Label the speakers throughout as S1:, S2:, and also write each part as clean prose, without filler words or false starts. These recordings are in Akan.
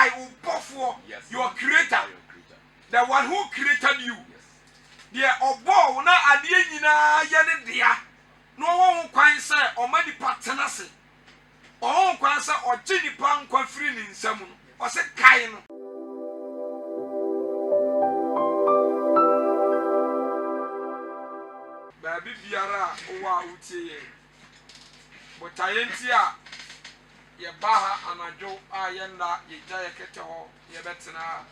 S1: kai ubofo, your creator, the one who created you. The obo na adie nyina ye ne dia. No one kwan say o ma di patenase. O kwan say o gye nipa nkwa firi ni nsam no. O se kai no. Ba bibiara o wa utie. But ayentia ye baha anajo ayenda ye jaye kete ho ye betena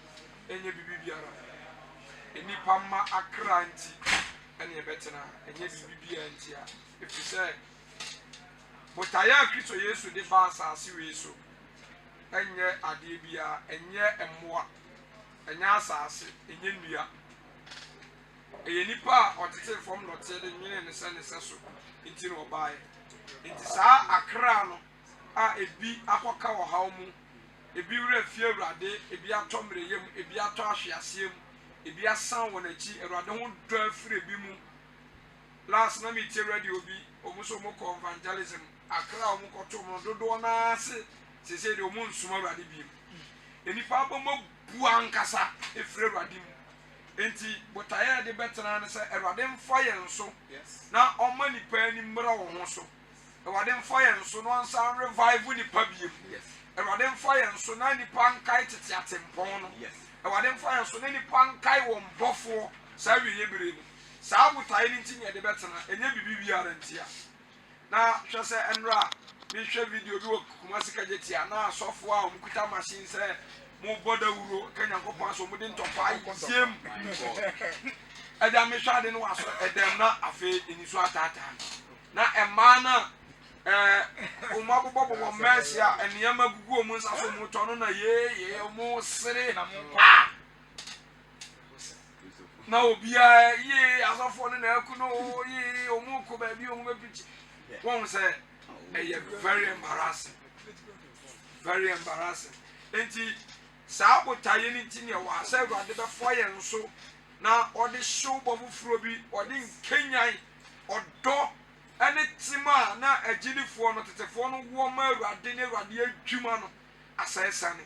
S1: enye bibiara. Enipa ma akra nti ene ye betena enye bibiara nti a if you say but aya Kristo Yesu de ba asase we so enye ade bia enye emmoa enye asase enye nnua eye nipa otete from lote de nwene ne se so nti no bae nti saa akra no a ebi akoka wo haw mu ebi wura fie awurade ebi ato mreyem ebi ato ahweasem ebi asan wo nachi awurade ho do afire bi mu last na me tie radio bi omuso mo evangelism akra o mo koto mo dodo na se se de o mo nsuma awurade bi enipa ba mo bu ankasa efire awurade mu enti botaye de betena ne se awurade mfa yen so na o ma nipa ni mra wo ho so awurade mfa yen so no ansan revive nipa bi awurade mfa yen so na nipa nkai tete atempon no awurade mfa yen so na nipa nkai wo mbofo sa wiye bere no sa botaye ni ntinye de betena enye bibi ara ntia na hwe se enra bi hwe video bi wo Kumasi Kajetia na asofo a omkuta machine se mo boda wuro kanya nkopon so mo de ntopa yiem edam me hwade no waso edam na afi enisu atata na ema na uma bobo bo mesia eniyama gugu omu nsa so mo tono na ye mo sere na obia ye asofo no na akuno ye omu ko ba bi omu bepichi one say very embarrassing, very embarrassing. Enti saa botaye ni ntini ya wa say Awurade be foye nso na odi show bofu frobi odi nkenyan odo ene tima na agilifo no tetefo no wo ma Awurade ne Awurade adwuma no asesane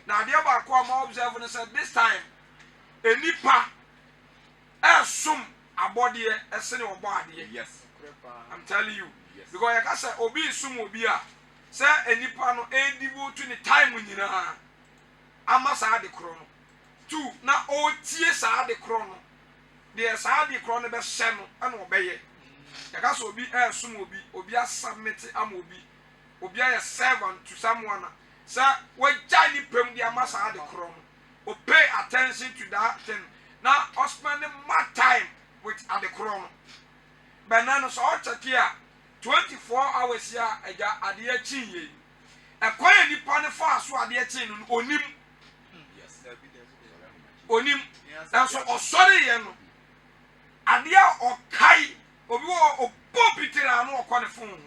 S1: na ade ba ko ma observe no say this time enipa esum abode esene obo ade. Yes, I'm telling you. Yes. Because I say obi sum obi a say enipa no devote to the time nyina ama saa de kro no two na o tie saa de kro no de saa de kro no be hye no ana obeye ya say obi sum obi asubmit am obi a servant to someone say we jai ni pem de ama saa de kro no o pay attention to that thing now o spend more time with at the kro no banana so o check here 24 hours ya eja ade achi ye ekwan nipa ne fa so ade achi no onim onim na so osori ye no ade a okai obi wo opopitira no okone fon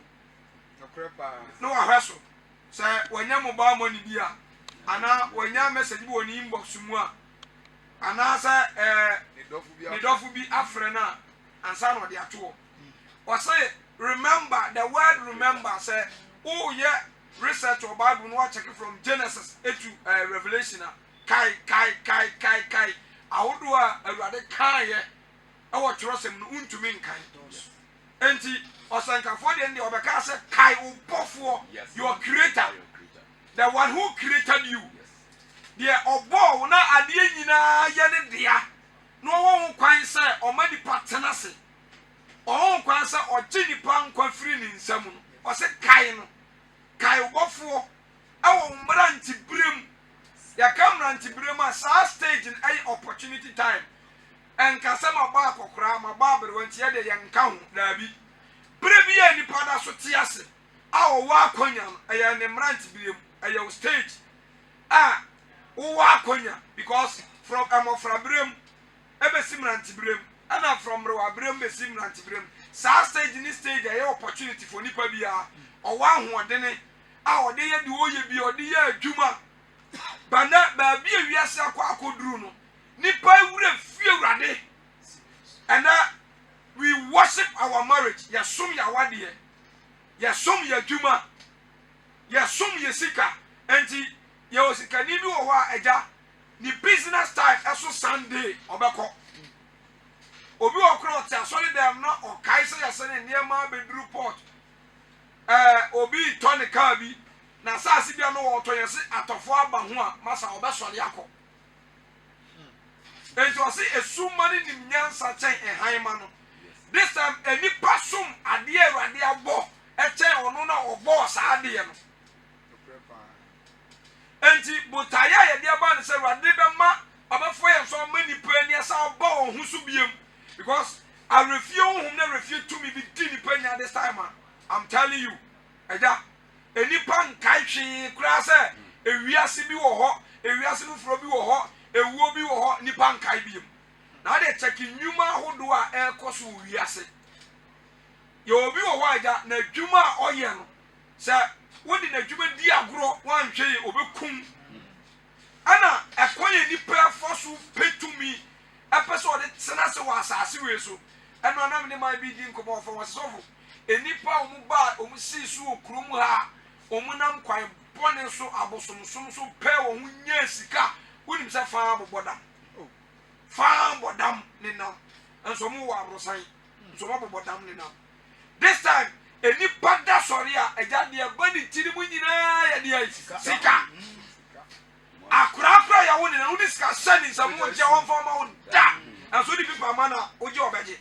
S1: no ahweso se wanya mobile money bia ana wanya message bi woni inbox mu a ana sa ne dofu bi afre na ansa no de ato o say remember the word remember say oh yeah research or Bible no check it from Genesis to Revelation kai ahodo a Awurade kan ye e wo trosem no untumi nkan enti osankafo de ndi obeka say kai ubofo your creator the one who created you the obo na ade nyina ye ne dia no wo kwan say o ma di patenase o kwan say o gye nipa nkwa firi ni nsam no o se kai no kai ubofo awo mbra ntibrem ya kamra ntibrem a sa stage in any opportunity time en kasema ba akokra ma ba bere wanti ye de ye nka ho dabi bre bi ya nipa da so te ase awo wa akonya no eye ne mra ntibrem eye stage wo wa akonya because from amofrabrem ebe simra ntibrem ana from rewabrem be simra ntibrem sa stage ni stage eye opportunity for nipa bia o wa hoodene a ode ye de oye bi ode ye adwuma bana ba bi ewiase akoduru no nipa wura fie Awurade and we worship our marriage yasum ya wade yasum ya adwuma yasum ya sika enti ye osikani bi wo ho a eja ni business time eso Sunday obeko obi okro te asori dem na okai se yase ne niema beduru port obi toni car bi na saasi bia no wo to yese atofo aba ho a masa obesori akọ enti o se esumani nim nyansa chen ehanma no this time eni pasum ade Awurade abo echen ono na obo sa ade no enti butaya ye de aba ne se Awurade be ma obefo ye so ma nipa ani asa obo ohun so biem because I refuse him na refuse to me be di nipa nya this time I'm telling you eja eni pan kai hwe kura se ewiase bi wo ho ewiase fufuro bi wo ho ewuo bi wo ho nipa nkai biem na de check nyuma hodo a ekoso wiase ye obi wo ho aja na dwuma a oye no se wodi na dwuma di agoro wanhwe ye obekum ana ekoye nipa fosu petumi epeso de tsena se wa asase we so eno anam ne mai bi di nkomo fo wasofo enipa omuba omusisu okrum ha omunam kwan bone so abosomsom so pe wo hu nya sika unim se fa bobodam fa bodam ne nam enso mu wa abrosan enso mo bobodam ne nam this time enipa da sori a eja de bani tiri mu nyina ya de sika akura ya woni na udi sika shani samu je won fa ma won da enso di pipa mana oje obeje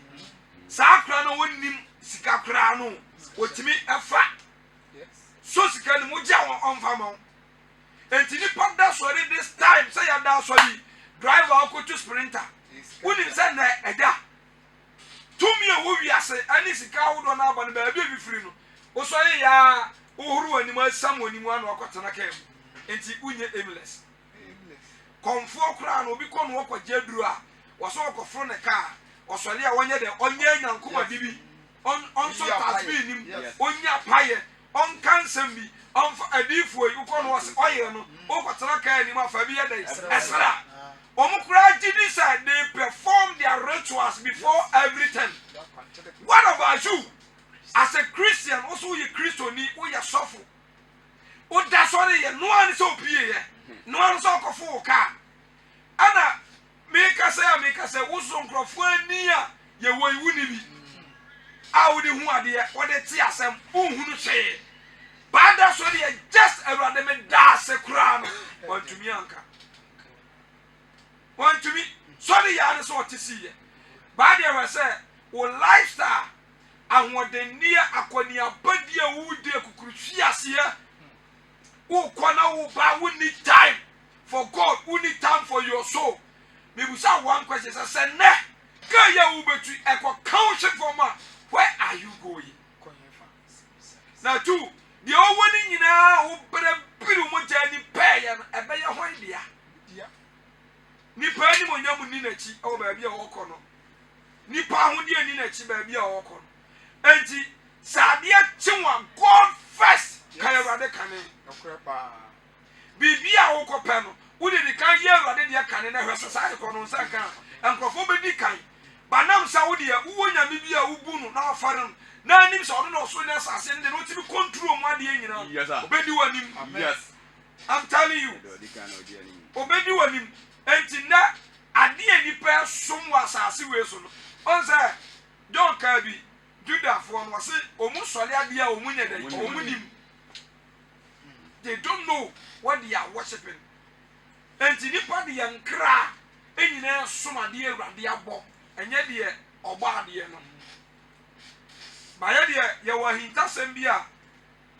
S1: sa akura no wonim sika kura no otimi efa so sika ni mo je won onfa ma enti ni panda sorry this time say ya da sorry driver ko to sprinter woni say na eda tumi e wo wiase ani sika wo do na aba no ba bi free no wo so ya ohuru ani ma sam oni mu anu akotena ka enti unye aimless konfo kura no obi ko no ko jeduru a wo so ko fro ne ka osole a wonye de onye nyankoma bibi on so tasbi nim onya paye on kansem bi on adifo yi ko no was oye no o kwatara ka ni ma fa bi ye dey esra omukura gidi say they perform their rituals before everything. What about you as a Christian? Also you Christian o ya sofo o da sorry ye no an so pie ye no an so kofo ka ana make say wo so nkrofo ani a ye wo iwu ni bi a wo de hu ade wo de ti asem unhunu hwe bada sorry ye just Awurade me da se kura no want to me anka want to me sorry ya so what see ye bada we say wo lifestyle ahwodenia akonia badia wo de kukuruhwi ase wo kona wo ba wo need time for God, who need time for your soul. Maybe say one question, say ne go ya wo betu e ko counsel for ma, where are you going? Now two, the old one nyina wo bere biru mo jani pay ya e be ya hwan dia. Ni pa ni mo nyamu ni nachi o ba bia wo kɔ no. Ni pa ho dia ni nachi ba bia wo kɔ no. Enti sadia chinwa God first. Kaya Awurade kane nokre pa. Bibia wo kɔ pɛ no. Wodi di kan ye Awurade dia kane na hwɛ sasa kɔ no nsa kan. Enkrofo be di kan. Banam sa wo dia wo nya bibia wo bu no na afare no. Na anim sa ɔno na ɔso na asase ne no ti bi control mu ade nyina. Obedi wanim. Yes. I'm telling you. Obedi wanim. Enti na ade anipa som wa asase we so no. On say John Kabi Judah for no say omu sole ade a omu nya dey omu nim. They don't know what they are worshiping. Enti nipa de yankra enyina som ade Awurade abo. Enye de oba ade no. Ba ye de ye wa hinta sem bia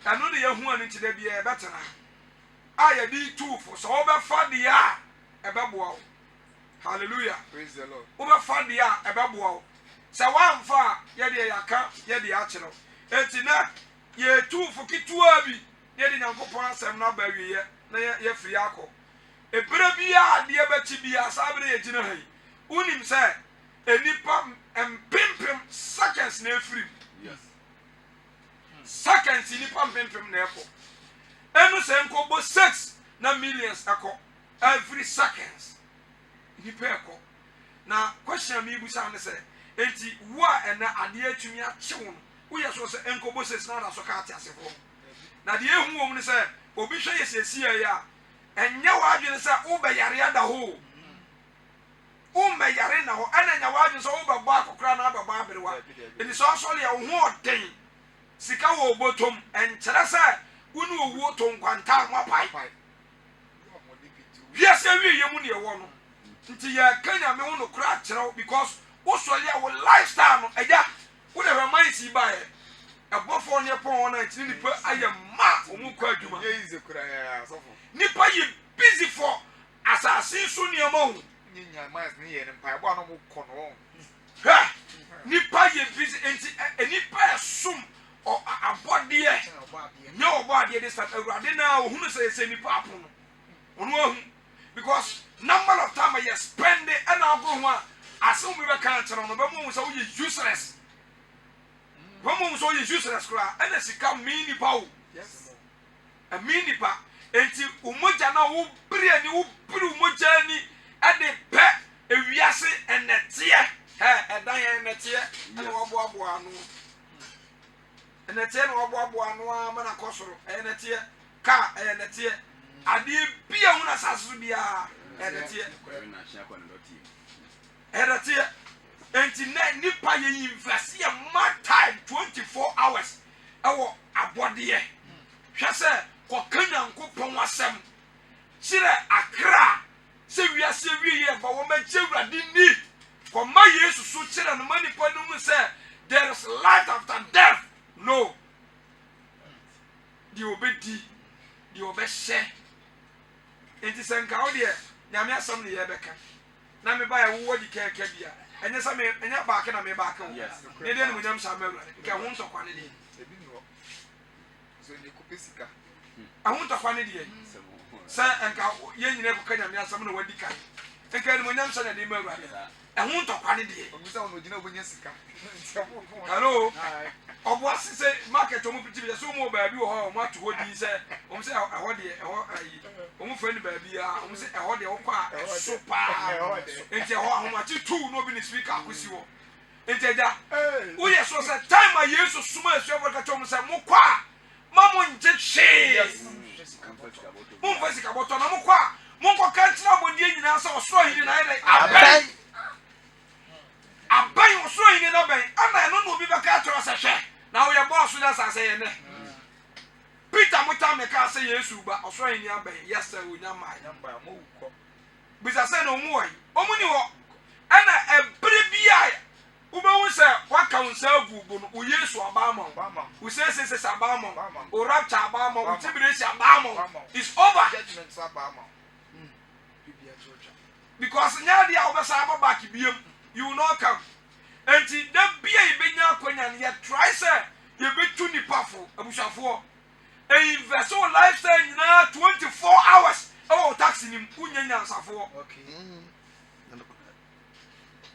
S1: anu de ye hu anu ti de bia e betena. A ye di two for so obefa de a ebeboa. Hallelujah. Praise the Lord. Obefa de a ebeboa. Se wan fa ye de yaka ye de a kire. Enti na ye two for kitua bi ye de Nyankopon asem na ba wiye na ye firi akọ. Ebere bia de e beti bia sabre ye gina hai. Unim se enipa empimpim seconds na efiri. Yes. Seconds enipa empimpim na ekọ. Enu se nkobo 6 na millions ekọ every seconds. Enipa ekọ. Na question mi busa ne se enti wo a ena ade atumi ache wo. Wo ye so se nkobo 6 na so ka ate asefo. Na de ehu wo ne se obi hwe yesesi ya enya wadwene se wo be yare ada ho wo me yare na ho ana nya wadwene se wo be bo akokra na ababa aberewa eni so so le wo ho oden sika wo botom enkyere se wonu owu to nkwanta mapai yes we yemu ne wo no nti ya kanya me wo no kra kyerɛw because wo so le wo lifestyle no eja wo de remind si ba e abofo ne pon wona ntini nipa aye ma omu kwa adwuma
S2: ye ize kura ya sofo
S1: nipa ye busy for assassin so ne ma hu
S2: nyinya mais ne ye ne mpa bo no mo kɔ no
S1: ha nipa ye busy enti nipa sum o abode nye obode de start awurade na ohunu se nipa apon no onu ahu because number of time you spend it and agro ho asem bi be kan kyerɛ no be mo so you useless Woman so is useless cry and as it come mini pow.
S2: yes
S1: A mini pa enti umoja na wo bri ani wo bri umoja ni e de pe ewiase enetie edan enetie na wo boabo anu enetie na wo boabo anu ama na kosoro enetie ka enetie ade bia hu na sasu bia enetie enetie enti na nipa ye invest ye more time 24 hours ewo abode hwe se ko kanyankopon asem kire akra se wiase wiye ba wo ma jewrade ni ko ma yesu so kire no manipa no mu se there is life after death no di obedi di obehye enti senka wo de nyame asem ne ye beka na me ba ya wo di keke bia enya sa me enya baake na me baake wo ne de no nyam sa mawura nke ho ntokwa ne de
S2: ebi ni wo so ni ko pesika
S1: ho ntokwa ne de sa enka ye nyine ko kanya me asam na wadi kan enka no nyam sa na de mawura ho ntokwa ne de
S2: o mi sa wo gina obonya sika
S1: hello obo asise market o mu piti bi so mu ba bi wo ho mo ato hodi se o mu se ho de ho ayi o mu fa ni ba bi a o mu se ho de wo kwa so pa enti ho ahomachi tu no bi ni speaker akosi wo enti ja wo ye so se time a yesu suma esu ka chom se mo kwa ma mo nje hwe mo mfasi ka boto na mo kwa mo ko kan tira bodie nyina se osoro hiri na ile abai abai osoro hiri na bai ana no no bi ba ka toro se hwe na wo ye boss na sa se ye ne Peter mutame ka se yesu ba osoro hiri abai yes sir onya mai
S2: namba mo ko
S1: bisa se no mu oyi omuni ho ana ebre bia ubewu se waka unsa agugu no yesu abama wo se abama o rapture abama o tibiresi abama is over
S2: judgment so abama bibia church
S1: because nya dia obesa ababa kibiem you will not come enti da bia ibenya akonya ne ye try say ye betu nipa fo abushafo invest your lifestyle nyina 24 hours oh taxi nim kunyanya nsafo
S2: okay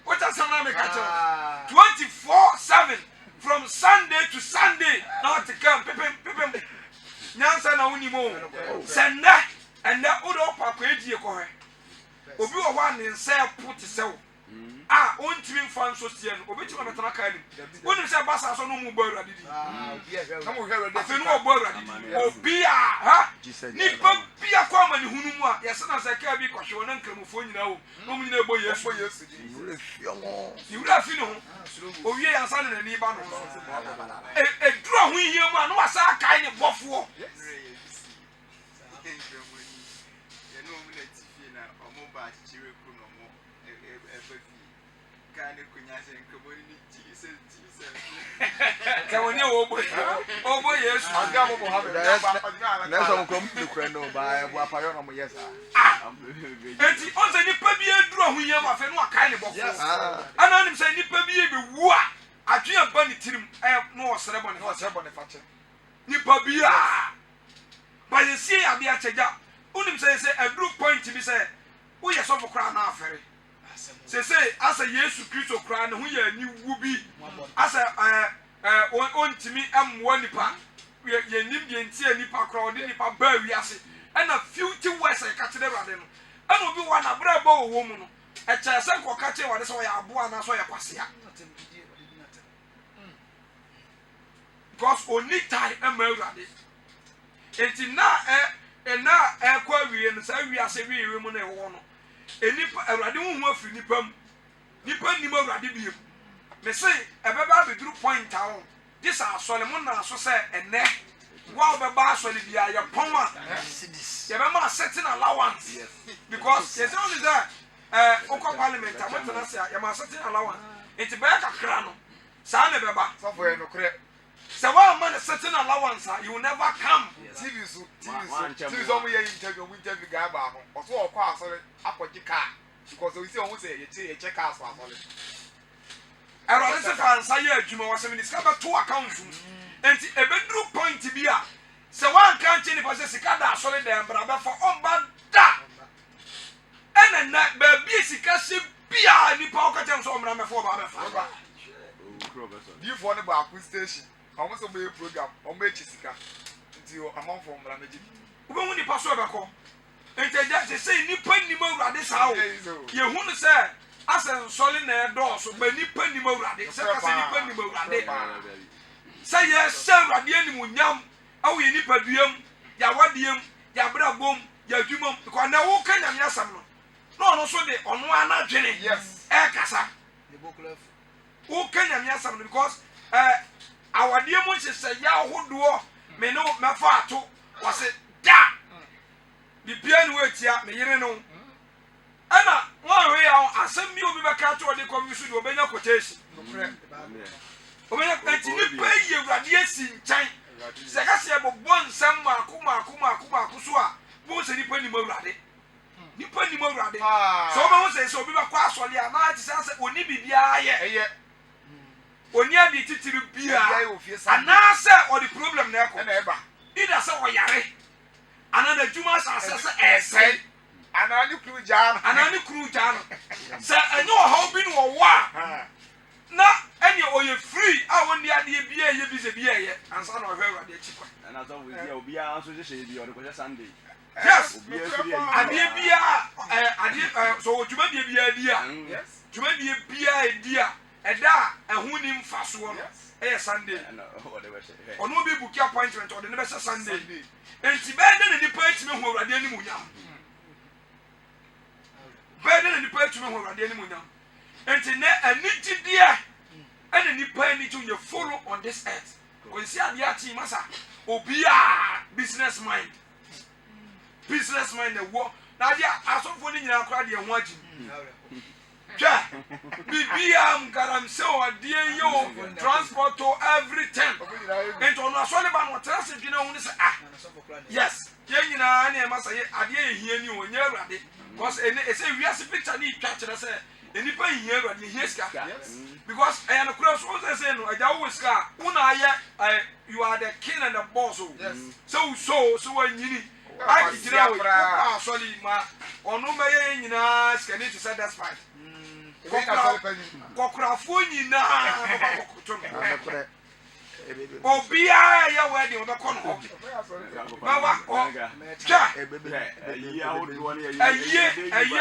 S1: what does someone make a 24/7 from Sunday to Sunday now to come pipim nyansa na woni mo senda and that odo papa ejie ko he obi wo ho ne nsa put sew ah ontimi mfa nso sie no obi chima betana ka nim woni se basa so no mu bo awurade di
S2: na mo hwe awurade
S1: afi no bo awurade di obi a ha ni pa bia kwa mani hunu mu a yese na se ka bi kwhwe na nkramofo nyina wo no mu nyina ebo yesu di wura fi no o wie yansa na ni ba no e duro ho yie mu a no wasa kai ne bofo Kawoni obo yesu
S2: aga mo Muhammad na so mo kom de kura no ba bo apayo na mo yesa
S1: enti onse nipa bi eduru ho yie ma fe no akai ne bofo ana nim se nipa bi e be wu a adwea ba ni tirim no osere bo ne
S2: fache
S1: nipa bi a ba yesie ade a chega unim se eduru point bi se wo ye so kura na afere se asa yesu kristo kura ne ho ye ni wu bi asa ontimi amwo nipa ye nim de ntia nipa kura odi nipa ba wiase na future west e ka kire rade no ana obi wa na bra ba wo mu no e cha se ko ka kire wade so ya abo ana so ya kwasea because oni tai am awurade enti na ena ekwa wie no sa wi ase wi wi mu na ewo no enipa awurade hu afiri nipa mu nipa nim awurade biem me say ebeba be duru point awo this asole mu na so say ene wa obeba asole bia ye pon a ye be ma setting allowance because yes only that okwa parliament amotena say ye ma setting allowance it be kakra no sa na beba
S2: so for no kre
S1: so one man setting allowance you will never come
S2: TV so mo ye interview guy ba ho oso okwa asole akwaji car because we see on say ye check out so asole
S1: erode se fa nsa ye adwuma wo se me discover two accounts enti ebedru point bi a se one kan chi ni fa se sika da asole da mbra ba fa omba da na ba bi sika se bia ni pa okatem so omra me fo ba fa
S2: you for the back station almost obey program on make sika nti amount from mra meji
S1: ube hu ni pa so be ko enti ja se say ni pa ni ma urade sa o ye hu no se asen soli na edo so ba ni pa ni ma urade se ka se ni pa ni ma urade say yes se urade ani munyam awu ye ni pa duam ya wadiem ya brabom ya adwumam ko na wo ka nyam yasam no no so de ono anadwene
S2: yes
S1: kasa wo ka nyam yasam because awade mu hye ya hodo me no mefa ato wase da bibia ni wetia me yire no ana won we ya asem bi obi beka to de commission de obenya quotation obenya kanti ni paye awade asi nchan se ka se bobo nsam maako so a bo se ni pani mawurade ni pani mawurade so ba wo se obi beka asole a na ti se oni bibia ye oni adi titiri bia ana se o the problem na ko
S2: na eba
S1: ida se o yare ana na juma sa se esai
S2: ana ni kru jano
S1: se enyo ho bi no wa na eni o ye free a woni ade bia ye bi se bia ye ansa na o hwe urade chikwa
S3: ana so we dia obi a so je bi o de ko Sunday
S1: yes
S3: obi a free
S1: ade bia ade so juma bia dia
S2: yes
S1: juma bia dia eda ehuni mfaso no Sunday ono bi book appointment o de ne be Sunday enti be de ne nipa etime hu urade ani munyam be de ne nipa etime hu urade ani munyam enti ne anigidie ene nipa ani tu ye follow on this earth ko si ade ati masa obi a business mind e wo na dia asofo ni nyina akra de ho agi ja bibia mgaram se o de yo transport to everything enti ono asole ba no trase dwene hu ni se yes ye nyina na e masa ye ade ye hia ni o nya awurade because ese wiase picture ni twa kire se enipa hia awurade hia ska because I am a cross say no aja wo ska una ye you are the king and the boss so anyini I kira wo sorry ma onu ma ye nyina ska ni to say that's fine kokkrafo nyina obia ya wedding obekọ no ma wa cha aye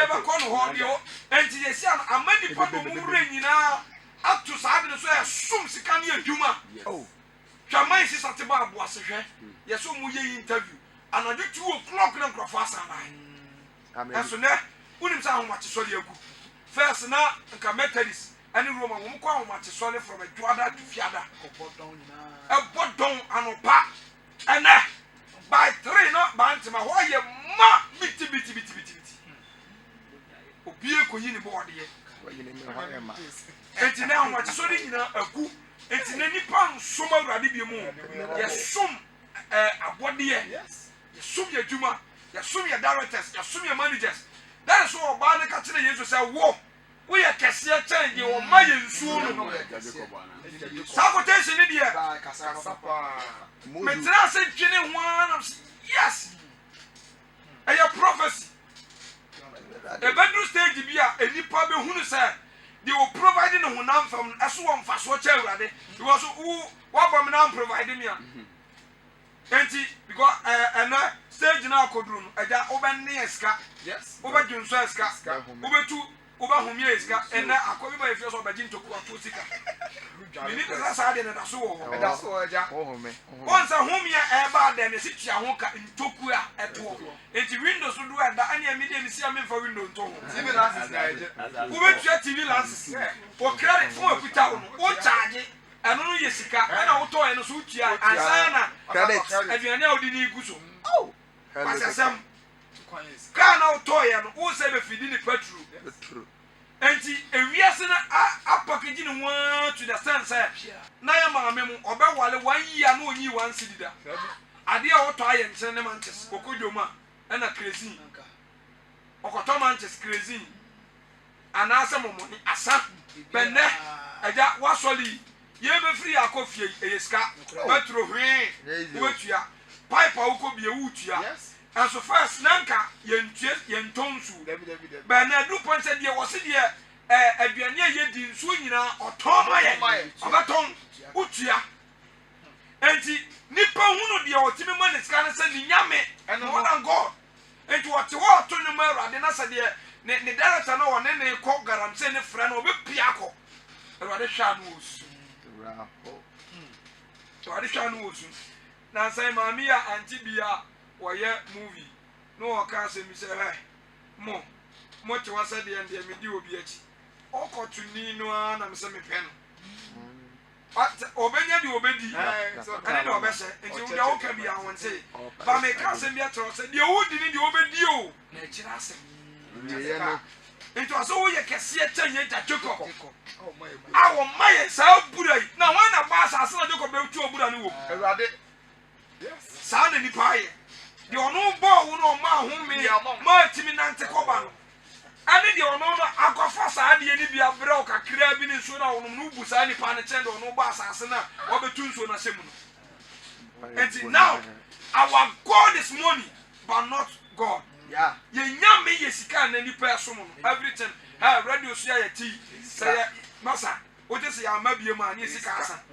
S1: bekọ no ho de o enti ye sia amani pa no mu re nyina atu saade no so ya sum sika ne adwuma twaman si sateba abo asehwe ye so mu ye interview anadu 2 o'clock na nkrofo asana amen eso ne unim sa ho mache sori agu first na nka Methodist ani Roma wo mko ho mache sori from Eduada to Fiada ebodon anopa ene by 3 no bantima ho ye ma biti obie ko yi ni board ye enti na ho mache sori nyina agu enti na nipa nsoma urade bi mu ye som abode ye sum ye djuma ya sum ye directors ya sum ye managers that is all ba na ka kire Jesus say wo ye kese change wo ma ye nsuo no sabotage ni dia me tra se twene ho yes e ya prophecy e bedru stage bia enipa be hunu say they will provide no hunam from eso wo mfaso cha urade because wo bom na provide me enti because stage na akoduru no aja obenne eska yes obadwunso eska obetu Uba humia iska ena akobi ba efio so baji ntoku afotika. Mini ka sa de na da so wo.
S2: Da so eja.
S1: Once humia eba de me situa ho ka ntoku a eto. Enti windows do da anya me de me sia me fa window nto ho.
S2: TV lances na eje.
S1: Ubetua TV lances. O credit phone akuta wo no. O charge eno no yesika ena wo to eno so utua ansa na
S2: Credit.
S1: aduane a odi ni iguso. Oh. Pasasam. Car now toy and who say if you didn't petrol.
S3: True.
S1: And ewiase na a packaging one to the sense na ya ma memu oba wale 1 year no onyi 1 cedi da ade a woto aye nkyere ne manches kokodoma na crazy okoto manches crazy anase momoni asa benne eja wasoli ye be free akofie eyeska petrol hwe wetua pipe a wokobie wutua and so first nanka yentonsu ba na du point say dia wose dia aduane ye di nsu nyina otoma ye obaton utua enti nipa hunu dia otimi ma ne ska na say ni nyame and more than god enti wote wo to no ma urade na say dia ne director na won ne ko garam say ne fra na obepia ko urade hwa no osu urade hwa no osu na say mami ya antibia woye movie no waka se mi se mo te wasa de ende me di obi achi okotu ni no na me se me pe no obenya di obedi ane na obese enti wo da wo ka bia won se ba me ka se bia tro se de wo di ni de obedi o na kira se enti aso wo ye kese chanye ta joko awo maye sa burai na wan na ba sa na joko be tu obura ni wo
S2: Ewade.
S1: sa na ni paye the ono bo wo no ma ho me ma timi nante koba no ani the ono no akwafa sa de ni bia bre o kakra bi ni so na wo no bu sa ni pa ne chen de ono ba asase na wo betu nso na semu no and now our god is money but not god
S2: Yeah.
S1: ye nyame ye sika na ni pa so no everything radio so ya ti say masa o je say amabie ma ni sika asa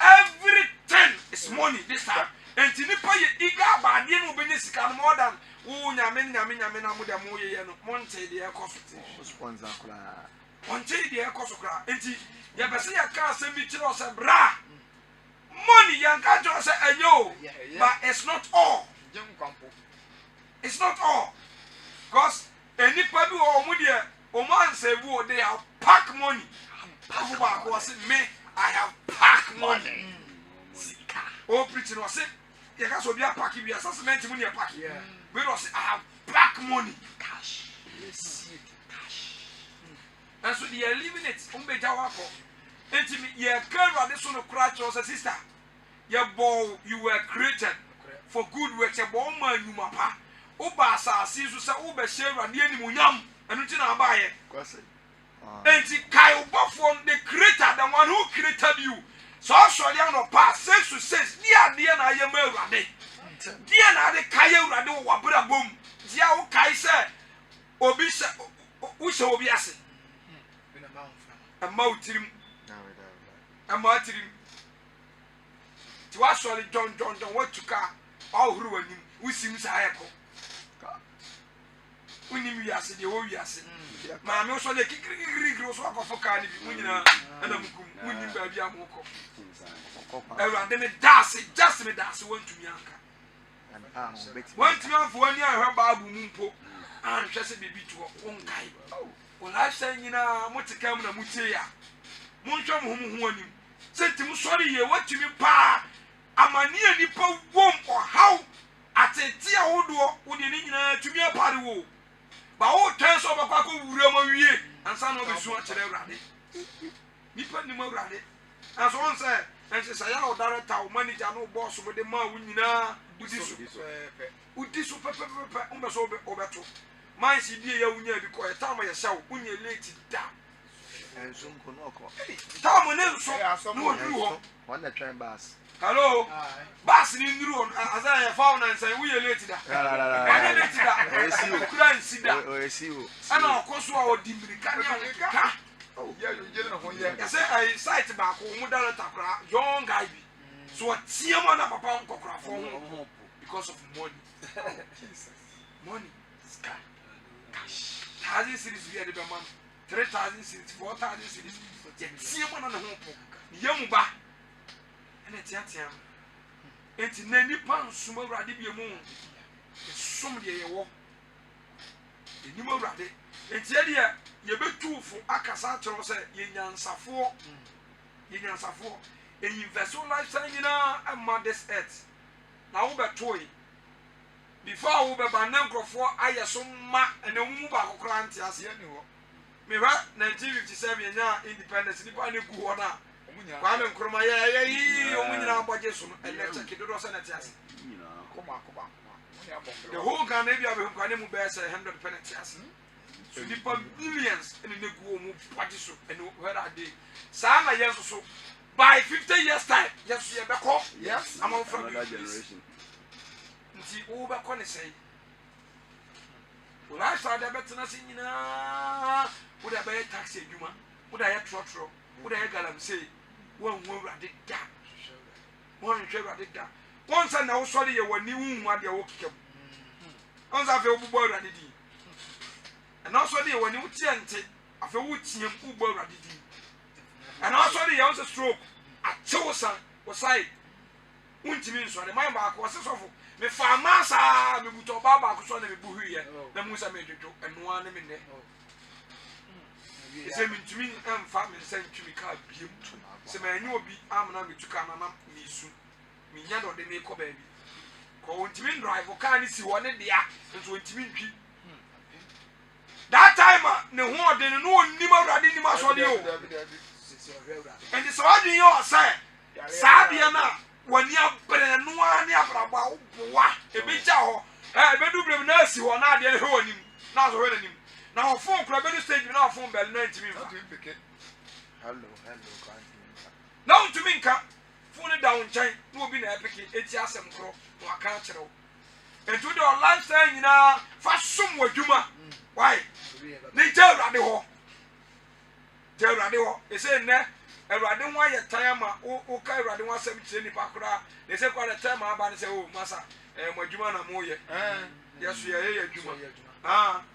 S1: everything is money this time. And nipa ye iga ba de no benye sika no more than wo nyame na mo de mo ye no monte de ekoso
S3: Sponsor kula.
S1: monte de ekoso kra enti ye be se ya ka asem bi kire o se bra money yan ka jo se enyo but it's not all. It's not all. Because any people who are there, Oman say, they have pack money. Me, I have pack money. Oh, preaching was it. You can't be a pack. You assassinate money a pack. But I have pack money. Cash. Cash. And so they are leaving it. And you can't this on a crutch or sister. You were created for good works. A bomb man, you mapa. Oba asase so se oba share ne animunyam enu ti na abaye enti kai obofo the creator the one who created you so sorry no pass 6 to 6 dia na aye ma urade dia na de kai urade wo wabra bom dia wo kai se obi se wo se obi ase ama utirim ti wa sorry John what to ka all huru anim usim sa ayeko unim wiase de wo wiase ma me so le kikirikiri so akofo ka ni bi munyina ana mukum unim ba bia moko ewande me dase just me dase wantumi anka wantumi anfo ani ahwe baabu mu mpo anhwe se bebi to wonkai o lifestyle nyina motikam na mutie ya monhwe mo ho anim sentim sorry ye watumi pa amani anipa wom o how atete a wodo wo de ni nyina tumi apare wo ba wo ten so ba kwa ko wura ma wie ansa no be su a kire urade nipa ni ma urade aso on say en say ya o director o manager no boss mo de ma wo nyina udi so pepe on be so obeto man si die ya wunya bi ko e time ya sha wo unya late da
S3: Enso nko no ko.
S1: Time ne so no oduru ho
S3: One the train bus.
S1: Hello. Bas ni nduru on azan ya fawo na nsan wuye late da. Anya late da. Kura nsida.
S3: O esiwo.
S1: Ana okoso a odi mirika ne ka.
S2: Yeah, you get no here.
S1: I say I site back o mu dara takra young guy bi. So tie mo na papa nkokra fo ho because of money. Jesus. Money. Cash. 1,000 series bi ade be man 3,000 series 4,000 series ye tie mo na ne ho po ye mu ba ene tiatia enti na nipa nsum awurade bi mu som de ye wo enim awurade enti ye de ye betufo akasa kyerɛ sɛ ye nyansafo invest lifestyle nyina ama this earth na wo betoi before wo be ban nkrofo ayeso ma ene mu ba kokora ntia ase
S2: ye ni ho
S1: me ba 1957 yenya independence ni pa ne gu ho na kwa me nkroma ye omu nyina abɔgye so no ele check dodo se na tia ase
S2: koma
S1: the whole Ghana bia be kwa ne mu be say 100 penalty ase so nipa millions ene ne gu omu bɔgye so ene where are they sa na yeso so by 50 years time yes ye be call
S2: yes
S1: I'm from
S3: another generation.
S1: nti wo be call ne say wala sa da betena se nyina wo da be taxi adwuma wo da ye trotro wo da ye galamsey won hu awurade da won hwe awurade da won sa na wo sori ye wani hu ade wo kekam on sa fe wo bubo awurade di na so de ye wani wo tie nte afa wo tiem wo bubo awurade di and also the young stroke a chosen was say untimi nso de man ba ko se sofo me fa masa me buto baba ko so na me bu hwiye na musa me dwodwo eno an me ne ese me ntimi emfa me se ntimi ka biem se ma anyi obi amna me tuka na na me su me nya do de me ko ba bi ko untimi drive ka ni si woni dia nso untimi ntwi that time ne ho de no onnim awurade nim asode o and the Saudi yo say Sabia na wani abre no ani abraba oboa ebija ho ebedu brem na asi ho na ade he onim na so hwe nim na ho phone kura bedu stage na phone bell na ntimi mfa
S3: Hello.
S1: na untumi nka phone down nchen na obi na epeke eti asem kro wa ka kyerɛw entu de lifestyle nyina fa som wadwuma why ni jawrade ho Jawrade ho ese ne Awurade ho aye tan ma o ka Awurade ho asem kire nipa kora na ese kwa the time aba ne se o masa mo adwuma na mo ye yeso ye ye adwuma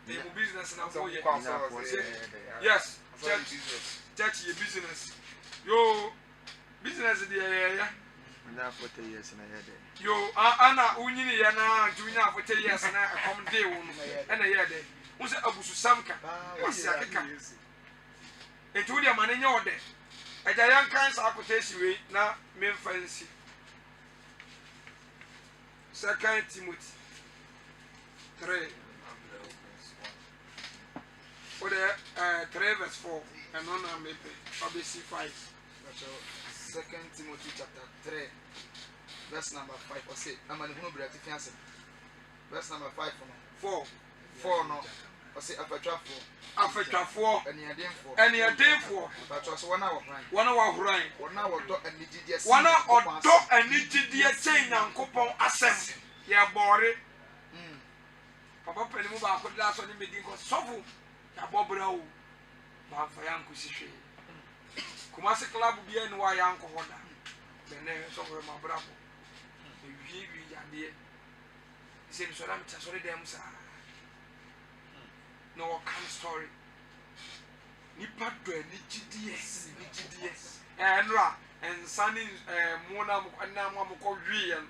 S1: the business na mo ye yes church ye business yo business de ye
S3: Na 40 years na ye de.
S1: yo ana unyini ye na junya 40 years na accommodate wo no na ye de wo se abusu samka wo se akeka etu dia mane nye ode eja yan kan sa quotation we na me fancy 2 Timothy 3 for the 3 verse 4 and on na me obviously 5
S2: 2 Timothy chapter 3 verse number 5 or say amani hunu brati fiance verse number 5 4 no or say afetwafo eni adenfo
S1: but
S2: so wana wo hran
S1: wana wa horan
S2: wana wo do anigidie
S1: wana odo anigidie chen Nyankopon asem ye bore papa pele mu ba ko da so ni medin ko sofu ya bobra o ba fa yan ko sihwe kuma se club bia ni wa yan ko hoda bene so ko ma brabo e wi ya de se so na mta so dem sa no kind story nipa do ani gidie enra ensani mona mo na mo ko wi en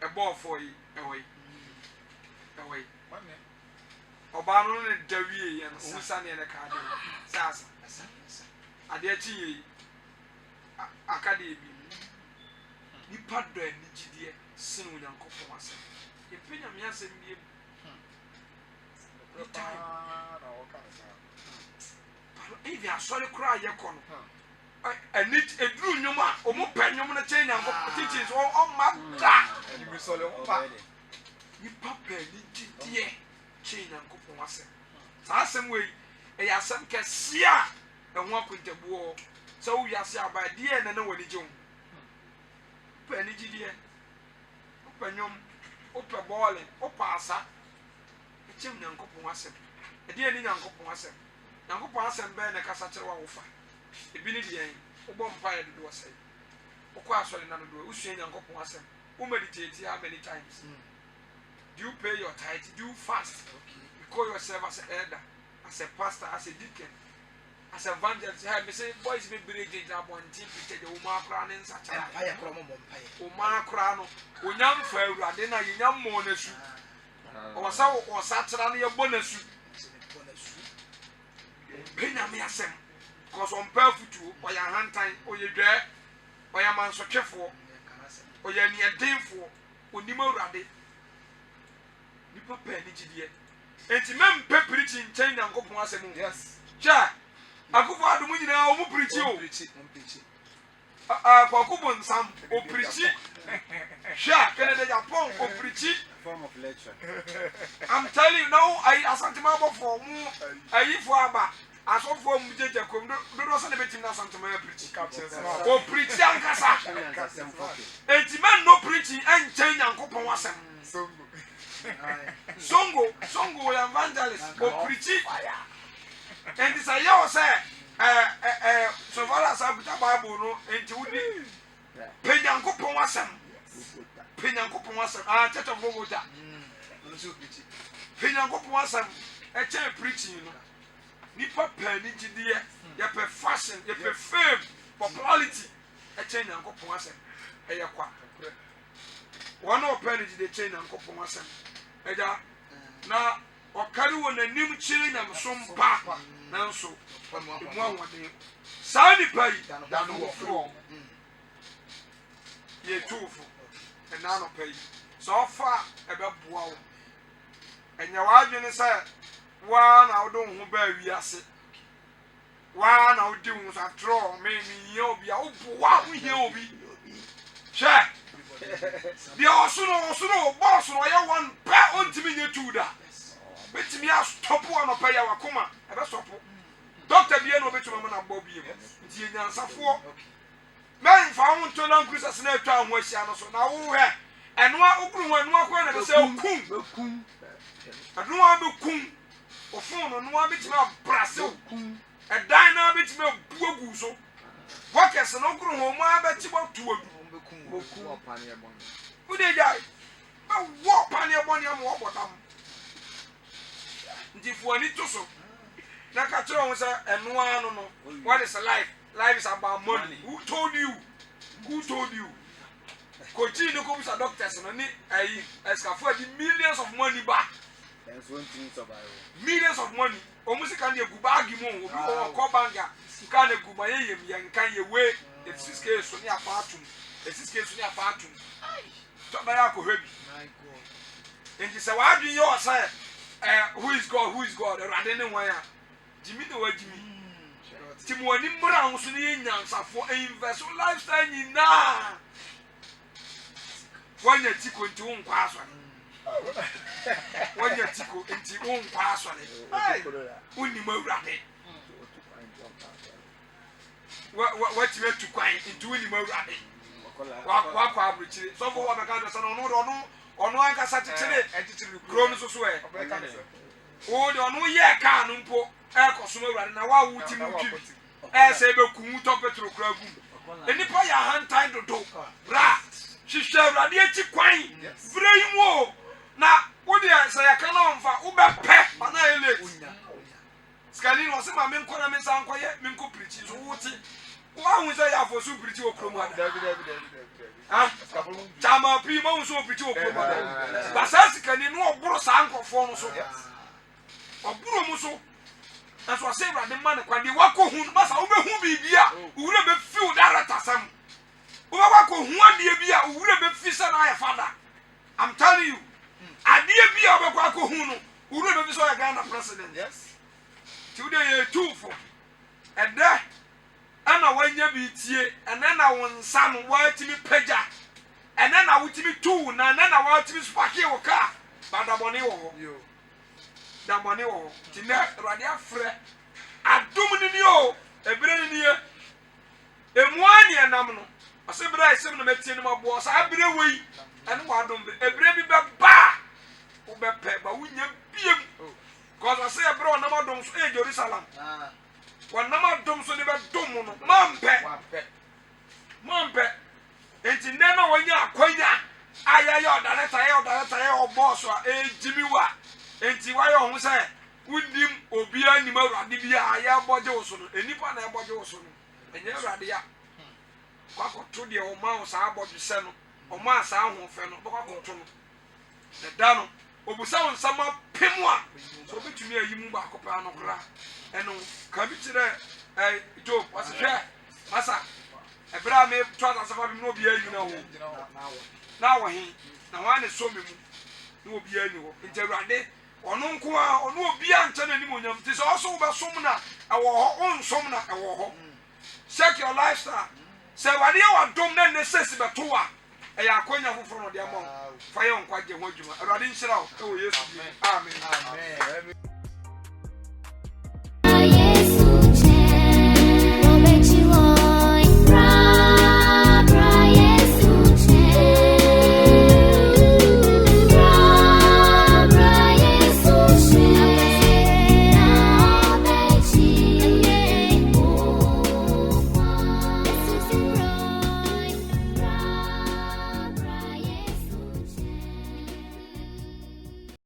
S1: e bo for yi ewei oba no ne dawie yen usa ne ne ka de sasa ade achi yi akade bi nipa do ani gidie sin Onyankopon asem e penya me asem bi if you are sorry cry ye kono and it edru nyoma o mo pa nyoma na chen Nyankopon teachings o mata
S2: and you so le o pa
S1: ni papa ni gidie chen Nyankopon asem sa asem we e ya asem kese a e ho akontabuo so wo yase abade e na wani gye wo pa ni gidie o pa nyom o pa bowling o pa asa e chen Nyankopon asem e de ni Nyankopon asem Nyankopon asem be na kasa kire wa wo fa ebi ni de yen wo bom pa ye dodo sai wo kwa asori na dodo wo sua Nyankopon asem wo meditate how many times do you pay your tithe, do you fast, you call yourself as an elder, as as a pastor, as a deacon, as a evangelist. I say boys be bridge na bonti picture the uma kra ne nsacha.
S2: Empire kra mo empire.
S1: Uma kra no, onyam fa awurade na yenyam mo na su. O sa o satra na ye bonasu. Penya me asem. Cause on perfutu or your hand time or your dre or your man so careful or your near damful or Nimo Rabbit. Nipa penny GD. And to men preaching chain and go once a month. Yes. Cha, I go for the money now, who preach you. Pakubon Sam or preach it. Sha, Canada Japon or preach it.
S3: Form of lecture.
S1: I'm telling you now, I asked him about for more. I for about. As of for Mujaja, do not send a bit in Santa Maria preaching. Or preaching Ankasa. And the man no preaching and change and coupon was Songo, evangelist, or preaching. And this I say, so far as I put a Bible, and to be Penyan coupon was Penyan coupon was Church of Bogota. Penyan coupon was a chair preaching. Nipa penny GD, your fashion, your fame, popularity, a chain and couple was a yakwa. One more penny the chain and couple was a now or carry on a new chain and some papa now so one day. Sandy pay than no floor. Ye 2 for and none of pay. So far about wow. And your argument is one I don't know where we are sit. One I do was a draw, maybe you'll be out. What we will be. Check. The also boss or your one pair on to me to that. But me, I'll stop one of pay our coma. And that's stop. Dr. Biano Betuman and Bobby. Diana Safo. Man found to long Christmas near town where she so now where. And one open one and say, Kum. I don't want to kum. O phone on one bit of Brazil, a diner bit of Buguso. What is an okra home? I bet you want to who they die? A walk on your money and walk with them. If one need to so, Nakatron was a one. What is a life? Life is about money. Who told you? Who told you? Continue to come to doctors and I ask for the millions of money back. Millions of money. Almost can't you go back or Cobanga? Can't you go by him? Can you wait? It's his case on your partum. It's his case on your partum. Tabayako heavy. And you say, why do you say, who is God? Who is God? Radin wire. Jimmy the way Jimmy. Timoni Brown was in the for invest lifestyle in now. When you tick into one password. When you tickle into one password, when you move rapid. What you have to quiet into when you move rapid? Walk up, Richie. So for what I got son or no, I got such a chili, grown so swear. Oh, no, yeah, can't po air consumer and now would you as a book top petro crab. And if I hand time to do, bra, she shall radiate quine, very more. Now, what did I say? I can't for Uber pep, and I live. Scaling was my main corner, Miss Uncle, Minko preaching. Why was I for super pretty or chroma? Tama Pimo so pretty or chroma. But Sassican in no Bros uncle for so. Or Brumoso. That's what I say about the man when you walk who must over who be here, who would have few that at some. Who one dear beer, who would have fish and I father. I'm telling you, I dear be our Quaco Huno, who would have saw a Ghana president. Yes. Today, 2 for. And there, and I went to be tea, and then I want some word to be pedja, and then I would to be 2, and then I want to be sparky or car, but the money or the money or Tina Radia Fre. I do you a brain near a 1 year nominal. I said, but I said, my boss, I be away, and one don't be a baby bar. But we never be because I say, a bro, number don't say Jerusalem. One number don't say about Domono, Mumpe, and in never when you are quite I boss or a Jimmy Wa, and Tiwayo say, would him or be obia nim awurade bia ya boje wo so no enipa na boje wo so no enye awurade ya kwakoto de o ma wo sa aboje se no o ma sa ho fe no kwakoto no ne da no obusa won sama pemu a so betumi ayi mu ba akopa no kra eno ka bi kire Job wasehwe masa ebra me twa safa bi no obi ayi na wo na wo hin na wa ne so me mu na obi ayi wo nti awurade ono nko a ono obi a nche na ni monyam ti so so be som na ewo ho onsom na ewo ho check your lifestyle se wade wa dom na necessity beto a eya akonya foforo no de amon fa ye nkwaje ho adwuma awurade nhyira wo e wo Yesu amen amen